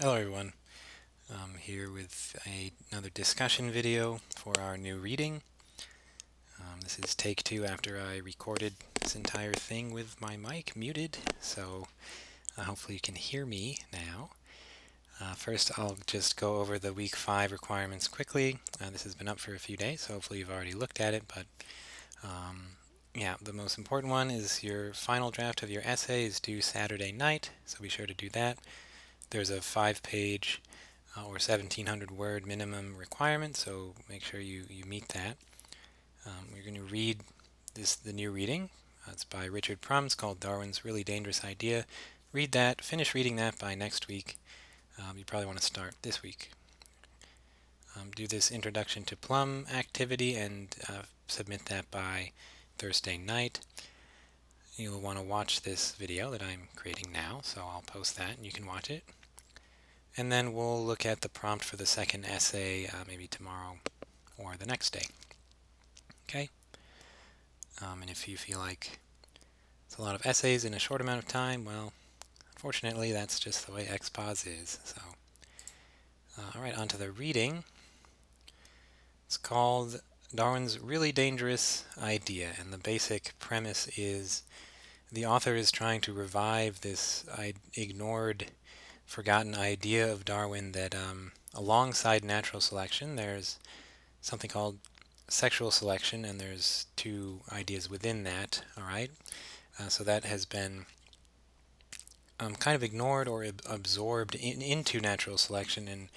Hello everyone, I'm here with another discussion video for our new reading. This is take two after I recorded this entire thing with my mic muted, so hopefully you can hear me now. First I'll just go over the week 5 requirements quickly. This has been up for a few days, so hopefully you've already looked at it, but yeah, the most important one is your final draft of your essay is due Saturday night, so be sure to do that. There's a 5-page or 1,700 word minimum requirement, so make sure you meet that. We're going to read the new reading. It's by Richard Prum. It's called Darwin's Really Dangerous Idea. Read that, finish reading that by next week. You probably want to start this week. Do this introduction to Plum activity and submit that by Thursday night. You'll want to watch this video that I'm creating now, so I'll post that and you can watch it. And then we'll look at the prompt for the second essay maybe tomorrow or the next day. Okay? And if you feel like it's a lot of essays in a short amount of time, well, unfortunately, that's just the way XPOS is. So, all right, on to the reading. It's called Darwin's Really Dangerous Idea, and the basic premise is the author is trying to revive this ignored, forgotten idea of Darwin that alongside natural selection, there's something called sexual selection, and there's two ideas within that, all right? So that has been kind of ignored or absorbed into natural selection, and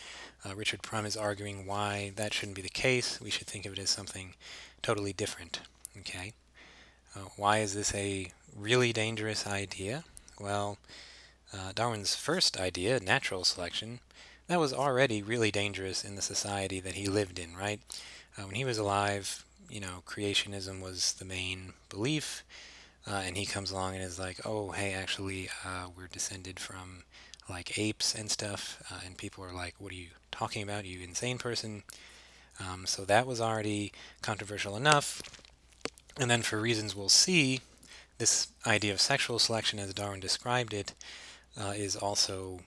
Richard Prum is arguing why that shouldn't be the case. We should think of it as something totally different, okay? Why is this a really dangerous idea? Well, Darwin's first idea, natural selection, that was already really dangerous in the society that he lived in, right? When he was alive, creationism was the main belief, and he comes along and is like, oh, hey, actually, we're descended from like apes and stuff, and people are like, what are you talking about, you insane person? So that was already controversial enough. And then for reasons we'll see, this idea of sexual selection as Darwin described it is also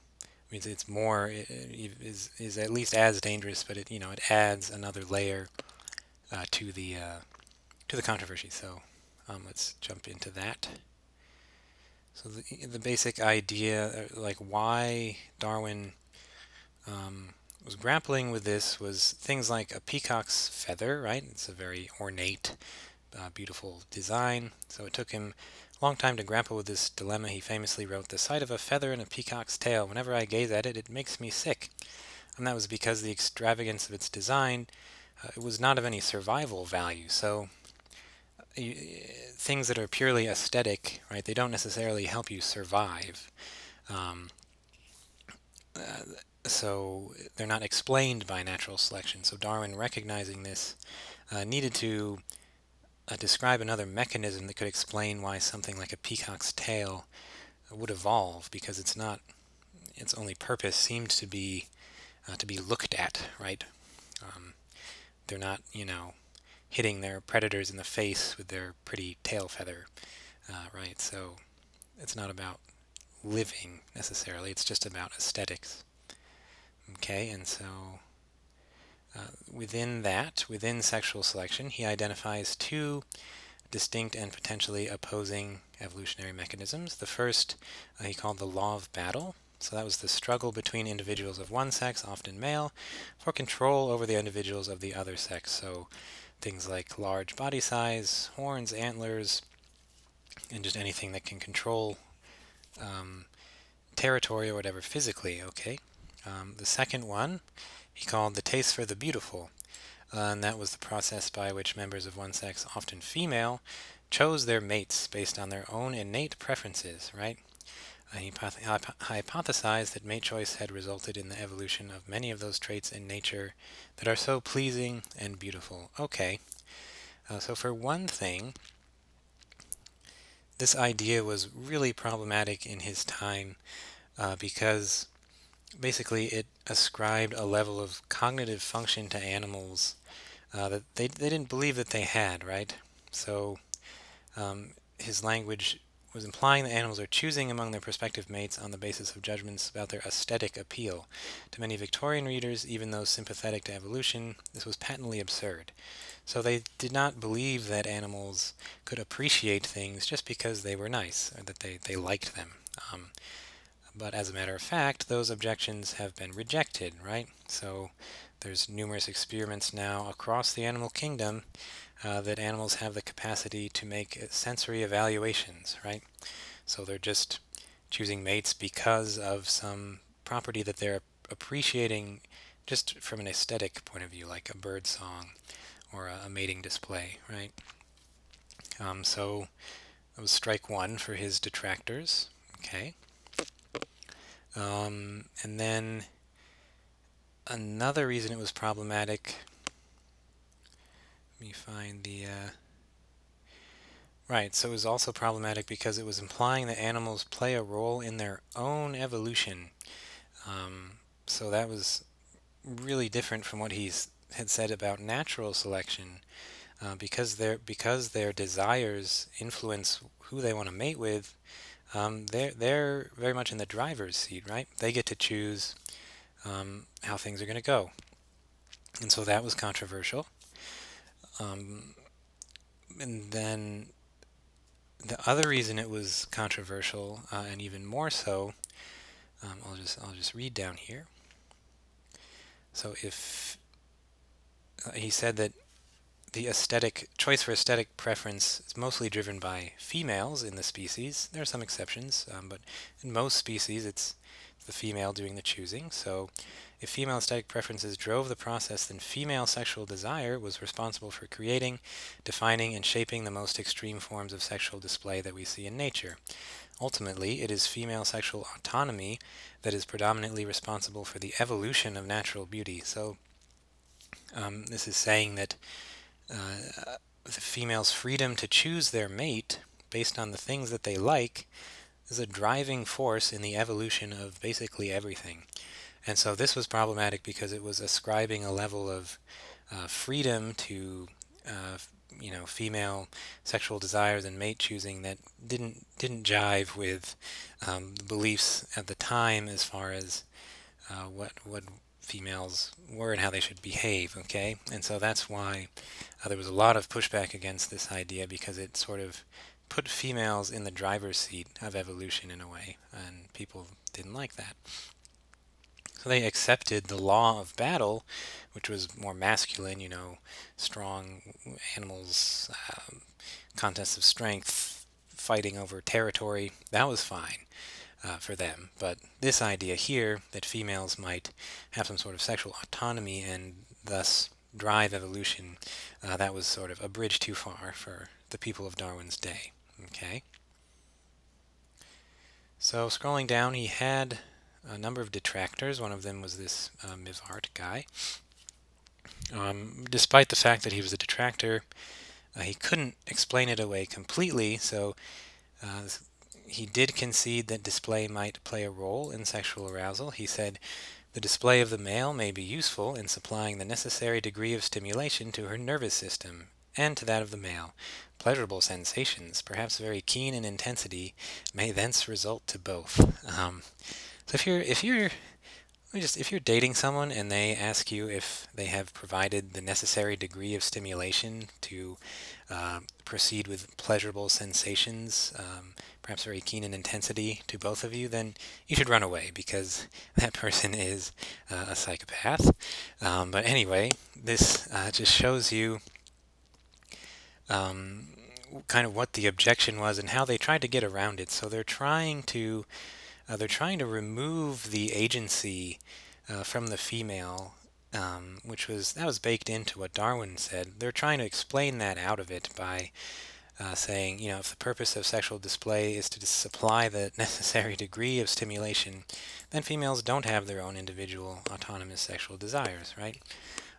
means it's more is at least as dangerous, but it adds another layer to the controversy. So let's jump into that. So the basic idea, like why Darwin was grappling with this, was things like a peacock's feather, right? It's a very ornate, beautiful design. So it took him a long time to grapple with this dilemma. He famously wrote, "The sight of a feather in a peacock's tail, whenever I gaze at it, it makes me sick." And that was because the extravagance of its design, it was not of any survival value. So things that are purely aesthetic, right, they don't necessarily help you survive. Um, so they're not explained by natural selection. So Darwin, recognizing this, needed to describe another mechanism that could explain why something like a peacock's tail would evolve, because its only purpose seems to be looked at, right? They're not, hitting their predators in the face with their pretty tail feather, right? So it's not about living necessarily, it's just about aesthetics. Okay, and so within sexual selection, he identifies two distinct and potentially opposing evolutionary mechanisms. The first he called the law of battle. So that was the struggle between individuals of one sex, often male, for control over the individuals of the other sex. So things like large body size, horns, antlers, and just anything that can control territory or whatever physically, okay? The second one he called the taste for the beautiful, and that was the process by which members of one sex, often female, chose their mates based on their own innate preferences, right? He hypothesized that mate choice had resulted in the evolution of many of those traits in nature that are so pleasing and beautiful. Okay, so for one thing, this idea was really problematic in his time because basically it ascribed a level of cognitive function to animals that they didn't believe that they had, right? So his language was implying that animals are choosing among their prospective mates on the basis of judgments about their aesthetic appeal. To many Victorian readers, even those sympathetic to evolution, this was patently absurd. So they did not believe that animals could appreciate things just because they were nice, or that they liked them. But as a matter of fact, those objections have been rejected, right? So there's numerous experiments now across the animal kingdom that animals have the capacity to make sensory evaluations, right? So they're just choosing mates because of some property that they're appreciating just from an aesthetic point of view, like a bird song or a mating display, right? So that was strike one for his detractors. Okay. And then another reason it was problematic, let me find the... Right, so it was also problematic because it was implying that animals play a role in their own evolution. So that was really different from what had said about natural selection, because their desires influence who they want to mate with. They're very much in the driver's seat, right? They get to choose how things are going to go, and so that was controversial. And then the other reason it was controversial, and even more so, I'll just read down here. So if he said that the choice for aesthetic preference is mostly driven by females in the species. There are some exceptions, but in most species it's the female doing the choosing. So if female aesthetic preferences drove the process, then female sexual desire was responsible for creating, defining, and shaping the most extreme forms of sexual display that we see in nature. Ultimately, it is female sexual autonomy that is predominantly responsible for the evolution of natural beauty. So this is saying that the female's freedom to choose their mate based on the things that they like is a driving force in the evolution of basically everything. And so this was problematic because it was ascribing a level of freedom to female sexual desires and mate choosing that didn't jive with the beliefs at the time as far as what females were and how they should behave. Okay, and so that's why there was a lot of pushback against this idea, because it sort of put females in the driver's seat of evolution in a way, and people didn't like that. So they accepted the law of battle, which was more masculine, strong animals, contests of strength, fighting over territory. That was fine for them. But this idea here, that females might have some sort of sexual autonomy and thus drive evolution, that was sort of a bridge too far for the people of Darwin's day. Okay. So scrolling down, he had a number of detractors. One of them was this Mivart guy. Despite the fact that he was a detractor, he couldn't explain it away completely, so he did concede that display might play a role in sexual arousal. He said, the display of the male may be useful in supplying the necessary degree of stimulation to her nervous system and to that of the male. Pleasurable sensations, perhaps very keen in intensity, may thence result to both. So if you're dating someone and they ask you if they have provided the necessary degree of stimulation to proceed with pleasurable sensations, perhaps very keen in intensity to both of you, then you should run away, because that person is a psychopath. But anyway, this just shows you kind of what the objection was and how they tried to get around it. So they're trying to remove the agency from the female, which was baked into what Darwin said. They're trying to explain that out of it by saying, if the purpose of sexual display is to supply the necessary degree of stimulation, then females don't have their own individual autonomous sexual desires, right?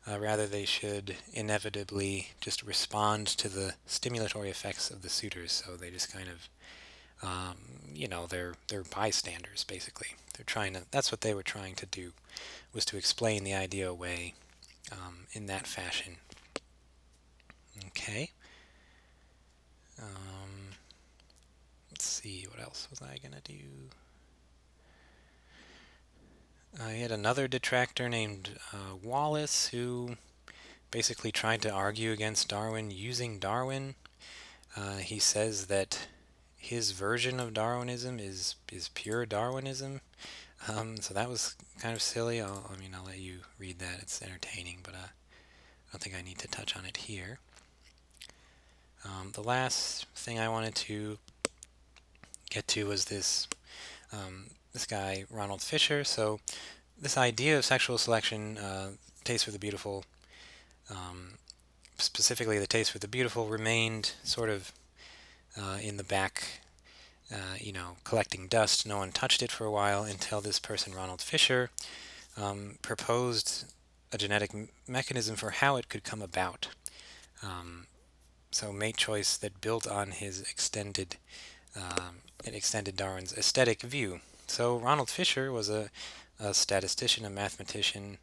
Rather, they should inevitably just respond to the stimulatory effects of the suitors. So they just kind of they're bystanders, basically. That's what they were trying to do, was to explain the idea away in that fashion. Okay. let's see, what else was I gonna do? I had another detractor named Wallace who basically tried to argue against Darwin using Darwin. He says that his version of Darwinism is pure Darwinism. So that was kind of silly. I'll let you read that. It's entertaining, but I don't think I need to touch on it here. The last thing I wanted to get to was this guy, Ronald Fisher. So this idea of sexual selection, taste for the beautiful, specifically the taste for the beautiful, remained sort of in the back, collecting dust. No one touched it for a while until this person, Ronald Fisher, proposed a genetic mechanism for how it could come about. So mate choice that built on his extended Darwin's aesthetic view. So Ronald Fisher was a statistician, a mathematician,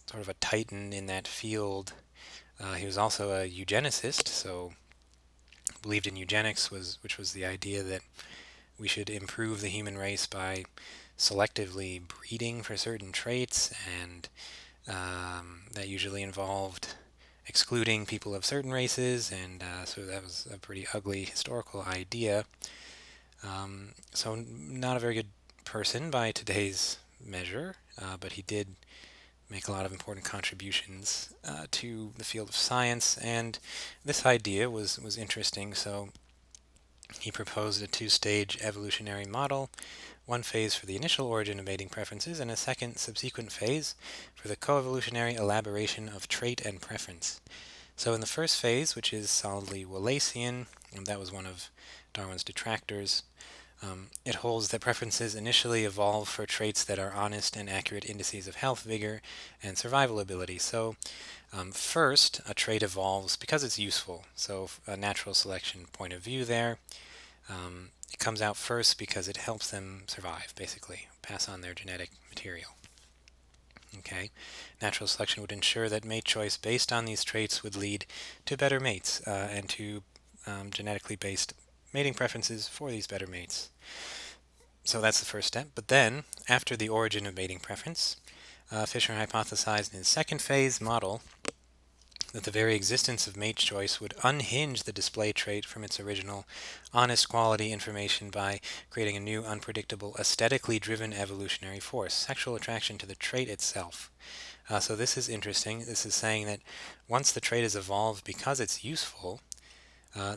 sort of a titan in that field. He was also a eugenicist, so believed in eugenics, which was the idea that we should improve the human race by selectively breeding for certain traits, and that usually involved excluding people of certain races, and so that was a pretty ugly historical idea. So not a very good person by today's measure, but he did make a lot of important contributions to the field of science, and this idea was interesting. So he proposed a two-stage evolutionary model, one phase for the initial origin of mating preferences, and a second subsequent phase for the coevolutionary elaboration of trait and preference. So in the first phase, which is solidly Wallacean, and that was one of Darwin's detractors, it holds that preferences initially evolve for traits that are honest and accurate indices of health, vigor, and survival ability. So first, a trait evolves because it's useful. So a natural selection point of view there. It comes out first because it helps them survive, basically, pass on their genetic material. Okay, natural selection would ensure that mate choice based on these traits would lead to better mates and to genetically based mating preferences for these better mates. So that's the first step. But then, after the origin of mating preference, Fisher hypothesized in his second phase model that the very existence of mate choice would unhinge the display trait from its original honest quality information by creating a new, unpredictable, aesthetically driven evolutionary force, sexual attraction to the trait itself. So this is interesting. This is saying that once the trait is evolved because it's useful,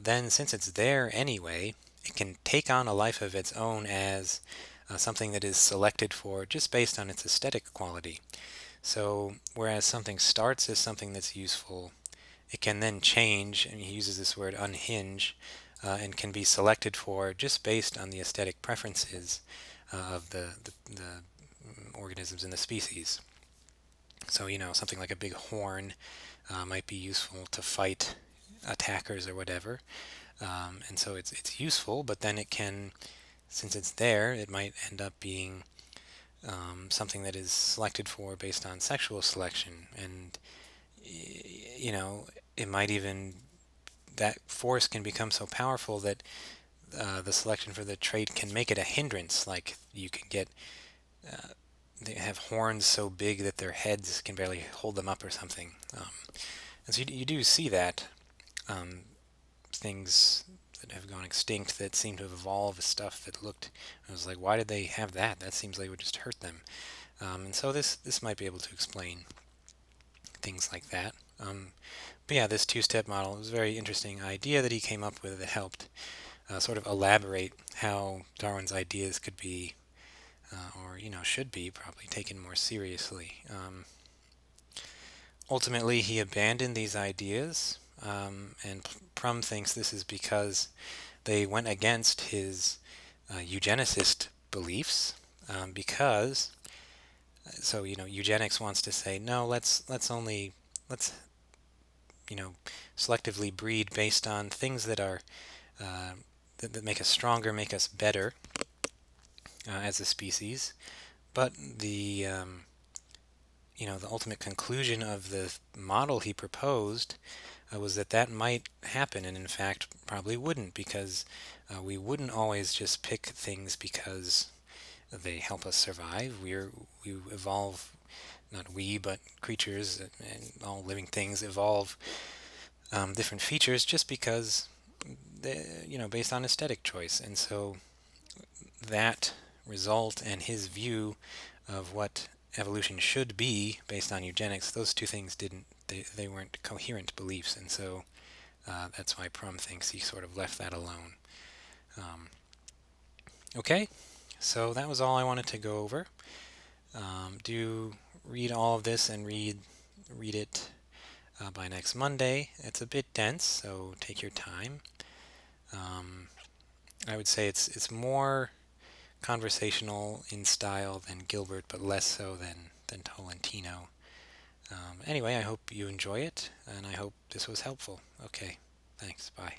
then since it's there anyway, it can take on a life of its own as something that is selected for just based on its aesthetic quality. So whereas something starts as something that's useful, it can then change, and he uses this word unhinge, and can be selected for just based on the aesthetic preferences of the organisms in the species. So, something like a big horn might be useful to fight attackers or whatever. And so it's useful, but then it can, since it's there, it might end up being something that is selected for based on sexual selection. And, it might even, that force can become so powerful that the selection for the trait can make it a hindrance. Like you can get, they have horns so big that their heads can barely hold them up or something. And so you do see that. Things that have gone extinct that seem to have evolved, stuff that looked, I was like, why did they have that? That seems like it would just hurt them. And so this might be able to explain things like that. But yeah, this two-step model was a very interesting idea that he came up with that helped sort of elaborate how Darwin's ideas could be, or should be probably taken more seriously. Ultimately, he abandoned these ideas, and Prum thinks this is because they went against his eugenicist beliefs. Because, so eugenics wants to say no. Let's selectively breed based on things that are that make us stronger, make us better as a species. But the the ultimate conclusion of the model he proposed was that might happen, and in fact, probably wouldn't, because we wouldn't always just pick things because they help us survive. We evolve, not we, but creatures and all living things evolve different features just because, based on aesthetic choice. And so that result and his view of what evolution should be based on eugenics, those two things they weren't coherent beliefs. And so that's why Prum thinks he sort of left that alone. Okay, so that was all I wanted to go over. Do read all of this and read it by next Monday. It's a bit dense, so take your time. I would say it's more conversational in style than Gilbert, but less so than Tolentino. Anyway, I hope you enjoy it, and I hope this was helpful. Okay, thanks. Bye.